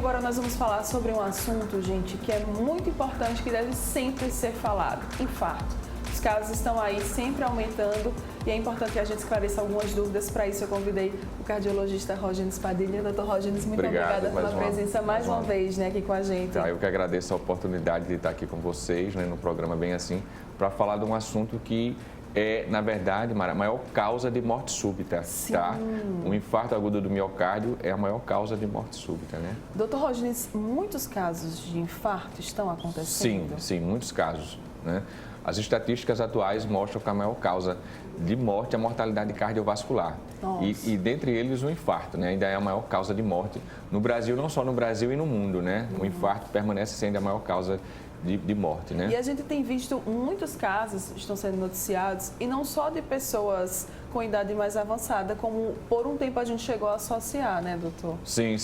agora nós vamos falar sobre um assunto, gente, que é muito importante, que deve sempre ser falado: infarto. Os casos estão aí sempre aumentando e é importante que a gente esclareça algumas dúvidas. Para isso eu convidei o cardiologista Rógenes Padilha. Doutor Rógenes, muito obrigada pela presença mais uma vez, né, aqui com a gente. Eu que agradeço a oportunidade de estar aqui com vocês, né, no programa Bem Assim, para falar de um assunto que é, na verdade, Mara, a maior causa de morte súbita, Sim. tá? O infarto agudo do miocárdio é a maior causa de morte súbita, né? Doutor Rógenes, muitos casos de infarto estão acontecendo? Sim, muitos casos, né? As estatísticas atuais mostram que a maior causa de morte é a mortalidade cardiovascular. E dentre eles o infarto, né? Ainda é a maior causa de morte no Brasil, não só no Brasil e no mundo, né? O infarto permanece sendo a maior causa de morte, né? E a gente tem visto muitos casos estão sendo noticiados, e não só de pessoas com idade mais avançada, como por um tempo a gente chegou a associar, né, doutor? Sim.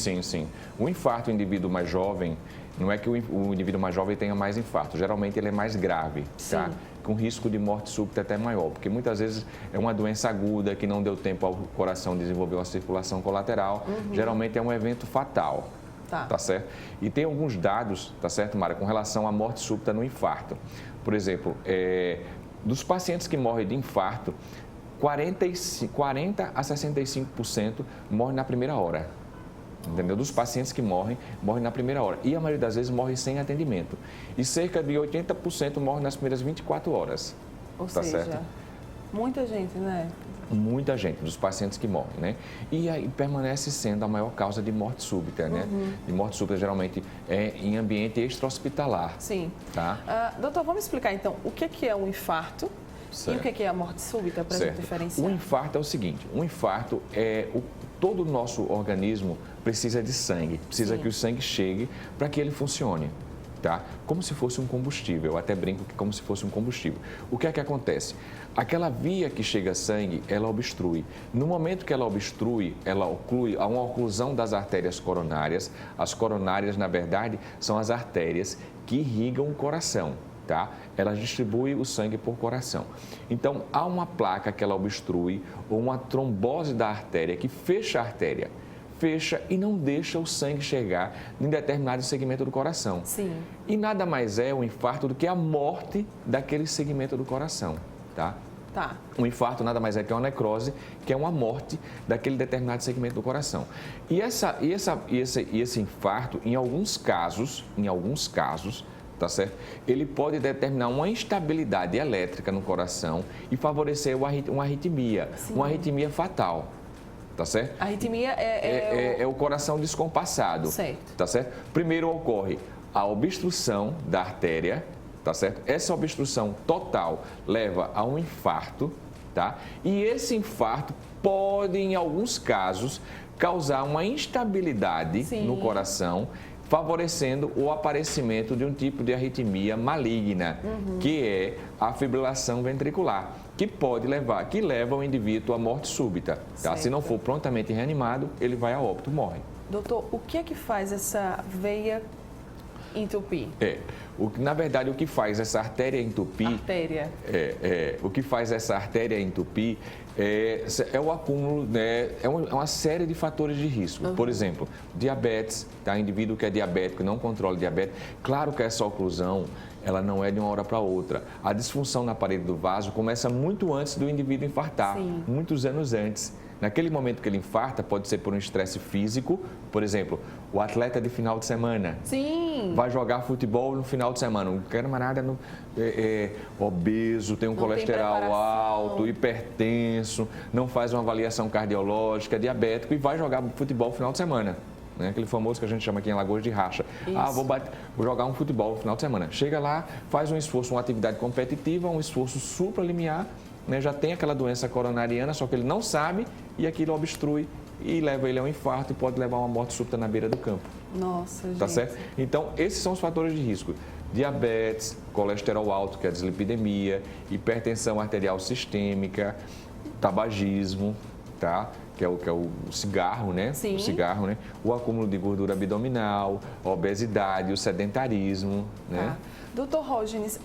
O infarto, o indivíduo mais jovem, não é que o indivíduo mais jovem tenha mais infarto, geralmente ele é mais grave, tá? Com risco de morte súbita até maior, porque muitas vezes é uma doença aguda que não deu tempo ao coração desenvolver uma circulação colateral, geralmente é um evento fatal. Tá certo? E tem alguns dados, tá certo, Mara, com relação à morte súbita no infarto. Por exemplo, dos pacientes que morrem de infarto, 40 a 65% morrem na primeira hora. Entendeu? Dos pacientes que morrem na primeira hora. E a maioria das vezes morre sem atendimento. E cerca de 80% morrem nas primeiras 24 horas. Ou seja, certo? Muita gente, né? Muita gente, dos pacientes que morrem, né? E aí permanece sendo a maior causa de morte súbita, né? De morte súbita, geralmente, em ambiente extra-hospitalar. Sim. Tá? Doutor, vamos explicar, então, o que é um infarto e o que é a morte súbita, para a gente diferenciar? O infarto é o seguinte: o infarto é todo o nosso organismo precisa de sangue, precisa que o sangue chegue para que ele funcione. Tá? Como se fosse um combustível, eu até brinco que como se fosse um combustível. O que é que acontece? Aquela via que chega sangue, ela obstrui. No momento que ela obstrui, ela oclui, há uma oclusão das artérias coronárias. As coronárias, na verdade, são as artérias que irrigam o coração, tá? Elas distribuem o sangue por coração. Então, há uma placa que ela obstrui ou uma trombose da artéria que fecha a artéria. Fecha e não deixa o sangue chegar em determinado segmento do coração. Sim. E nada mais é um infarto do que a morte daquele segmento do coração, tá? Um infarto nada mais é que uma necrose, que é uma morte daquele determinado segmento do coração. E esse infarto, em alguns casos, tá certo? Ele pode determinar uma instabilidade elétrica no coração e favorecer uma arritmia, uma arritmia fatal. Tá certo? A arritmia é o coração descompassado. Certo. Tá certo? Primeiro ocorre a obstrução da artéria, tá certo? Essa obstrução total leva a um infarto, tá? E esse infarto pode, em alguns casos, causar uma instabilidade no coração, favorecendo o aparecimento de um tipo de arritmia maligna, que é a fibrilação ventricular, que leva o indivíduo à morte súbita. Tá? Se não for prontamente reanimado, ele vai a óbito, morre. Doutor, o que é que faz essa veia entupir? Na verdade, o que faz essa artéria entupir... o que faz essa artéria entupir é o acúmulo, né, é uma série de fatores de risco. Por exemplo, diabetes, tá? Indivíduo que é diabético, não controla diabetes. Claro que essa oclusão, ela não é de uma hora para outra. A disfunção na parede do vaso começa muito antes do indivíduo infartar, muitos anos antes. Naquele momento que ele infarta, pode ser por um estresse físico, por exemplo, o atleta de final de semana vai jogar futebol no final de semana. Um camarada obeso, tem um colesterol alto, hipertenso, não faz uma avaliação cardiológica, diabético e vai jogar futebol no final de semana. Né? Aquele famoso que a gente chama aqui em Alagoas de racha. Vou jogar um futebol no final de semana. Chega lá, faz um esforço, uma atividade competitiva, um esforço supralimiar, né? Já tem aquela doença coronariana, só que ele não sabe e aquilo obstrui e leva ele a um infarto e pode levar a uma morte súbita na beira do campo. Nossa, gente. Tá certo? Então, esses são os fatores de risco. Diabetes, colesterol alto, que é a dislipidemia, hipertensão arterial sistêmica, tabagismo, tá? Que é o cigarro, né? Sim. O cigarro, né? O acúmulo de gordura abdominal, a obesidade, o sedentarismo, né? Doutor Rógenes,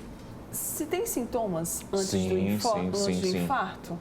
se tem sintomas antes do infarto?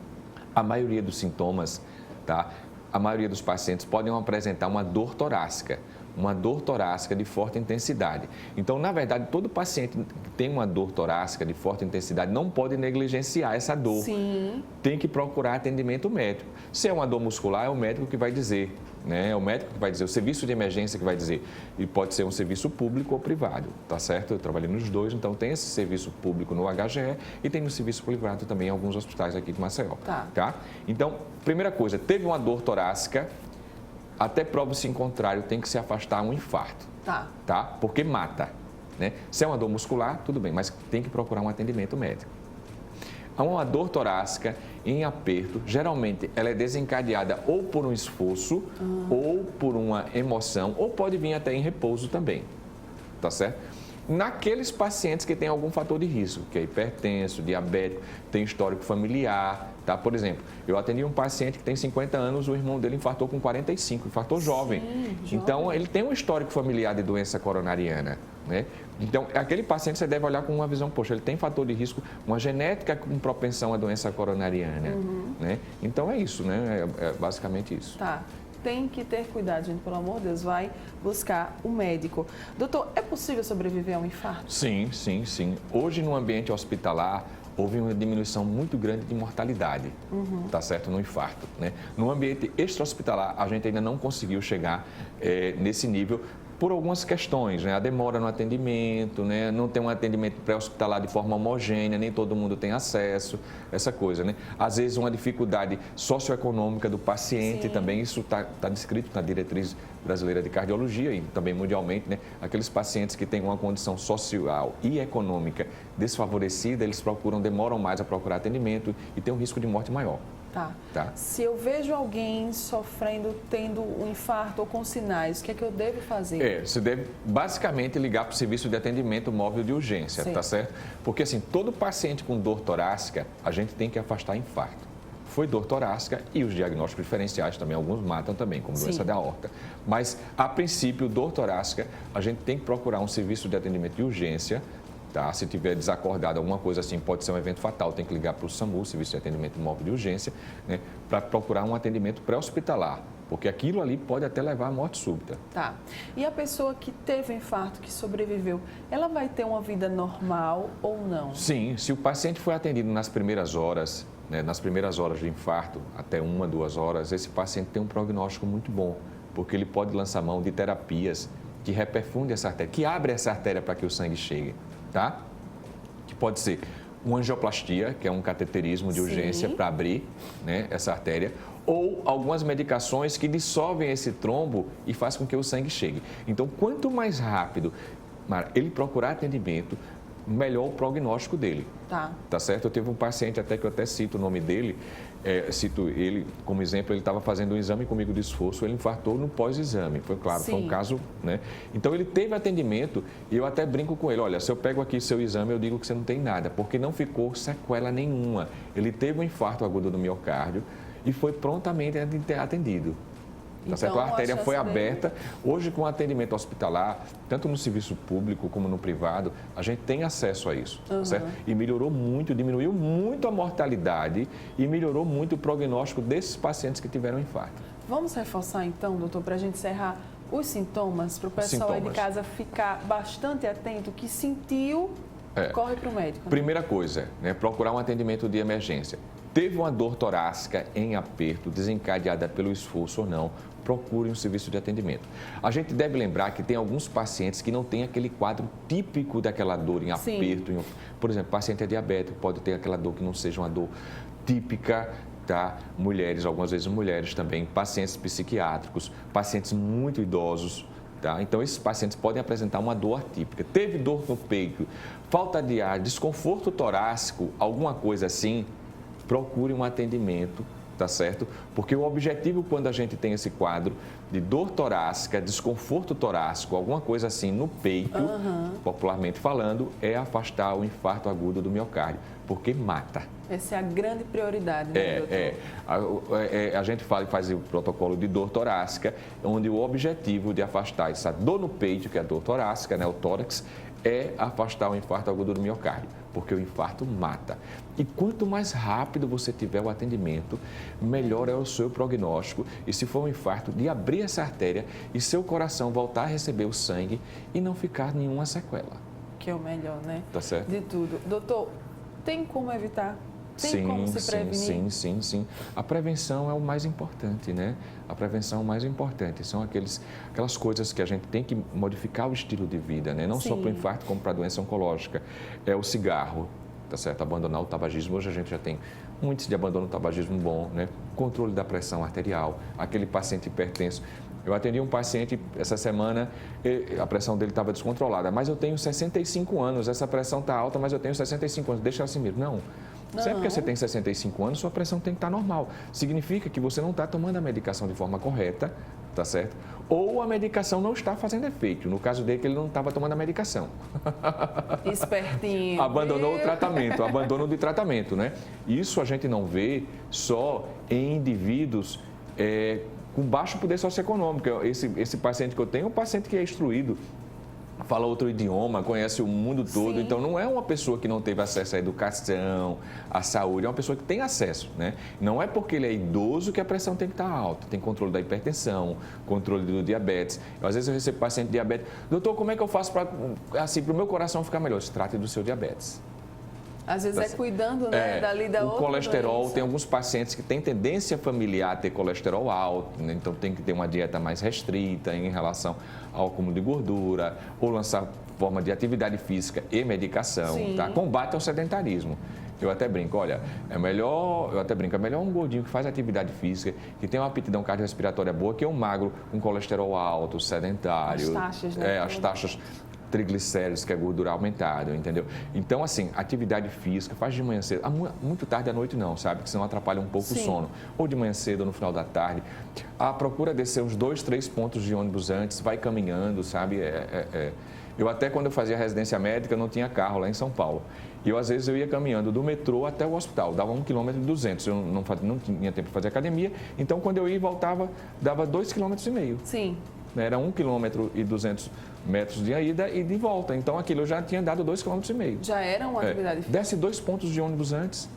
A maioria dos sintomas, tá? A maioria dos pacientes podem apresentar uma dor torácica. uma dor torácica de forte intensidade. Então, na verdade, todo paciente que tem uma dor torácica de forte intensidade não pode negligenciar essa dor. Sim. Tem que procurar atendimento médico. Se é uma dor muscular, é o médico que vai dizer, né? É o médico que vai dizer, o serviço de emergência que vai dizer. E pode ser um serviço público ou privado, tá certo? Eu trabalhei nos dois, então tem esse serviço público no HGE e tem no serviço privado também em alguns hospitais aqui de Maceió. Tá? Então, primeira coisa, teve uma dor torácica, até prova-se em contrário, tem que se afastar um infarto. Tá? Porque mata, né? Se é uma dor muscular, tudo bem, mas tem que procurar um atendimento médico. Uma dor torácica em aperto, geralmente ela é desencadeada ou por um esforço, ou por uma emoção, ou pode vir até em repouso também, tá certo? Naqueles pacientes que têm algum fator de risco, que é hipertenso, diabético, tem histórico familiar, tá? Por exemplo, eu atendi um paciente que tem 50 anos, o irmão dele infartou com 45, infartou jovem. Então, ele tem um histórico familiar de doença coronariana, né? Então, aquele paciente você deve olhar com uma visão, poxa, ele tem fator de risco, uma genética com propensão à doença coronariana, né? Então, é isso, né? É basicamente isso. Tá. Tem que ter cuidado, gente, pelo amor de Deus, vai buscar o médico. Doutor, é possível sobreviver a um infarto? Sim. Hoje, no ambiente hospitalar, houve uma diminuição muito grande de mortalidade, tá certo? No infarto, né? No ambiente extra-hospitalar, a gente ainda não conseguiu chegar nesse nível por algumas questões, né? A demora no atendimento, né? Não tem um atendimento pré-hospitalar de forma homogênea, nem todo mundo tem acesso, essa coisa, né? Às vezes uma dificuldade socioeconômica do paciente também, isso tá descrito na diretriz brasileira de cardiologia e também mundialmente, né? Aqueles pacientes que têm uma condição social e econômica desfavorecida, eles demoram mais a procurar atendimento e tem um risco de morte maior. Tá. Se eu vejo alguém sofrendo, tendo um infarto ou com sinais, o que é que eu devo fazer? Você deve basicamente ligar para o serviço de atendimento móvel de urgência, tá certo? Porque assim, todo paciente com dor torácica, a gente tem que afastar infarto. Foi dor torácica e os diagnósticos diferenciais também, alguns matam também, como doença da aorta. Mas, a princípio, dor torácica, a gente tem que procurar um serviço de atendimento de urgência. Tá? Se tiver desacordado, alguma coisa assim, pode ser um evento fatal, tem que ligar para o SAMU, Serviço de Atendimento Móvel de Urgência, né? Para procurar um atendimento pré-hospitalar, porque aquilo ali pode até levar à morte súbita. Tá. E a pessoa que teve um infarto, que sobreviveu, ela vai ter uma vida normal ou não? Sim, se o paciente foi atendido nas primeiras horas, né, do infarto, até 1, 2 horas, esse paciente tem um prognóstico muito bom, porque ele pode lançar mão de terapias que reperfundem essa artéria, que abrem essa artéria para que o sangue chegue. Tá? Que pode ser uma angioplastia, que é um cateterismo de urgência para abrir, né, essa artéria, ou algumas medicações que dissolvem esse trombo e fazem com que o sangue chegue. Então, quanto mais rápido ele procurar atendimento, melhor o prognóstico dele. Tá certo? Eu tive um paciente, até que eu até cito o nome dele, cito ele como exemplo, ele estava fazendo um exame comigo de esforço, ele infartou no pós-exame, foi um caso, né? Então ele teve atendimento e eu até brinco com ele, olha, se eu pego aqui seu exame, eu digo que você não tem nada, porque não ficou sequela nenhuma. Ele teve um infarto agudo do miocárdio e foi prontamente atendido. Tá certo? A artéria foi aberta. Hoje, com atendimento hospitalar, tanto no serviço público como no privado, a gente tem acesso a isso, certo? E melhorou muito, diminuiu muito a mortalidade e melhorou muito o prognóstico desses pacientes que tiveram infarto. Vamos reforçar então, doutor, para a gente encerrar os sintomas, para o pessoal aí de casa ficar bastante atento, que sentiu, corre para o médico. Né? Primeira coisa, né, procurar um atendimento de emergência. Teve uma dor torácica em aperto, desencadeada pelo esforço ou não, procure um serviço de atendimento. A gente deve lembrar que tem alguns pacientes que não têm aquele quadro típico daquela dor em aperto. Por exemplo, paciente é diabético, pode ter aquela dor que não seja uma dor típica, tá? Mulheres, algumas vezes mulheres também, pacientes psiquiátricos, pacientes muito idosos. Tá? Então, esses pacientes podem apresentar uma dor atípica. Teve dor no peito, falta de ar, desconforto torácico, alguma coisa assim, procure um atendimento, tá certo? Porque o objetivo, quando a gente tem esse quadro de dor torácica, desconforto torácico, alguma coisa assim no peito, popularmente falando, é afastar o infarto agudo do miocárdio, porque mata. Essa é a grande prioridade, né, doutor? A gente faz o protocolo de dor torácica, onde o objetivo de afastar essa dor no peito, que é a dor torácica, né, o tórax, é afastar o infarto agudo do miocárdio, porque o infarto mata. E quanto mais rápido você tiver o atendimento, melhor é o seu prognóstico. E se for um infarto, de abrir essa artéria e seu coração voltar a receber o sangue e não ficar nenhuma sequela. Que é o melhor, né? Tá certo? De tudo. Doutor, tem como evitar? Tem como se prevenir? Sim. A prevenção é o mais importante, né? A prevenção é o mais importante. São aquelas coisas que a gente tem que modificar o estilo de vida, né? Não só para o infarto, como para a doença oncológica. É o cigarro, tá certo? Abandonar o tabagismo. Hoje a gente já tem um índice de abandono do tabagismo bom, né? Controle da pressão arterial, aquele paciente hipertenso. Eu atendi um paciente essa semana, a pressão dele estava descontrolada, mas eu tenho 65 anos, essa pressão está alta, mas eu tenho 65 anos, deixa assim mesmo. Não. Sempre porque você tem 65 anos, sua pressão tem que estar normal. Significa que você não está tomando a medicação de forma correta, tá certo? Ou a medicação não está fazendo efeito. No caso dele, que ele não estava tomando a medicação. Espertinho. Abandonou o tratamento, abandono de tratamento, né? Isso a gente não vê só em indivíduos com baixo poder socioeconômico. Esse paciente que eu tenho é um paciente que é instruído, fala outro idioma, conhece o mundo todo. Sim. Então, não é uma pessoa que não teve acesso à educação, à saúde, é uma pessoa que tem acesso, né? Não é porque ele é idoso que a pressão tem que estar alta. Tem controle da hipertensão, controle do diabetes. Às vezes eu recebo paciente diabético, doutor, como é que eu faço para o meu coração ficar melhor? Se trate do seu diabetes. Às vezes cuidando, né, dali da outra. O colesterol, doença. Tem alguns pacientes que têm tendência familiar a ter colesterol alto, né? Então tem que ter uma dieta mais restrita em relação ao acúmulo de gordura, ou lançar forma de atividade física e medicação, tá? Combate ao sedentarismo. Eu até brinco, olha, é melhor um gordinho que faz atividade física, que tem uma aptidão cardiorrespiratória boa, que é um magro com colesterol alto, sedentário. As taxas, né? As taxas triglicéridos, que é gordura aumentada, entendeu? Então, assim, atividade física, faz de manhã cedo, muito tarde à noite não, sabe? Que senão atrapalha um pouco o sono. Ou de manhã cedo ou no final da tarde. Procura descer uns 2, 3 pontos de ônibus antes, vai caminhando, sabe? Eu até quando eu fazia residência médica não tinha carro lá em São Paulo. E eu, às vezes, eu ia caminhando do metrô até o hospital, dava 1,2 km. Eu não tinha tempo para fazer academia, então quando eu ia e voltava, dava 2,5 km. Sim. Era 1,2 km de ida e de volta. Então, aquilo eu já tinha dado 2,5 km. Já era uma atividade física. Desce 2 pontos de ônibus antes,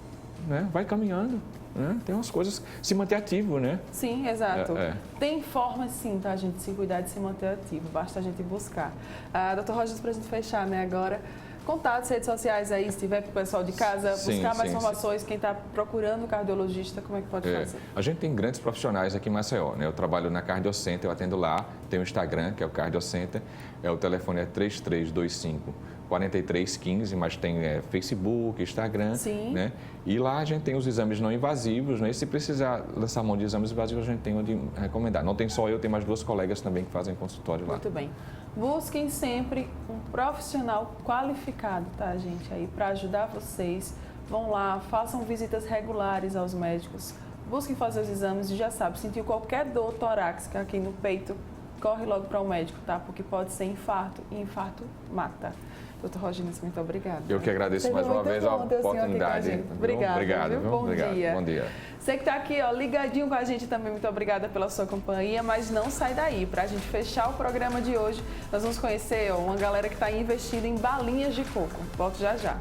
né? Vai caminhando. Né? Tem umas coisas, se manter ativo, né? Sim, exato. Tem formas, sim, tá, gente, de se cuidar, de se manter ativo. Basta a gente buscar. Doutor Rogério, para a gente fechar, né, agora... Contatos, redes sociais aí, se tiver para o pessoal de casa buscar mais informações, quem está procurando cardiologista, como é que pode fazer? A gente tem grandes profissionais aqui em Maceió, né? Eu trabalho na Cardiocenter, eu atendo lá, tem o Instagram, que é o Cardiocenter, o telefone é 3325-4315, mas tem Facebook, Instagram, né? E lá a gente tem os exames não invasivos, né? E se precisar lançar mão de exames invasivos, a gente tem onde recomendar. Não tem só eu, tem mais 2 colegas também que fazem consultório lá. Muito bem. Busquem sempre um profissional qualificado, tá, gente? Aí para ajudar vocês. Vão lá, façam visitas regulares aos médicos. Busquem fazer os exames e já sabe, sentiu qualquer dor torácica aqui no peito, corre logo para o médico, tá? Porque pode ser infarto e infarto mata. Doutor Rogério, muito obrigada. Eu que agradeço mais uma vez a oportunidade. Obrigada. Obrigado. Bom dia. Bom dia. Você que está aqui, ó, ligadinho com a gente também, muito obrigada pela sua companhia, mas não sai daí. Para a gente fechar o programa de hoje, nós vamos conhecer uma galera que está investindo em balinhas de coco. Volto já já.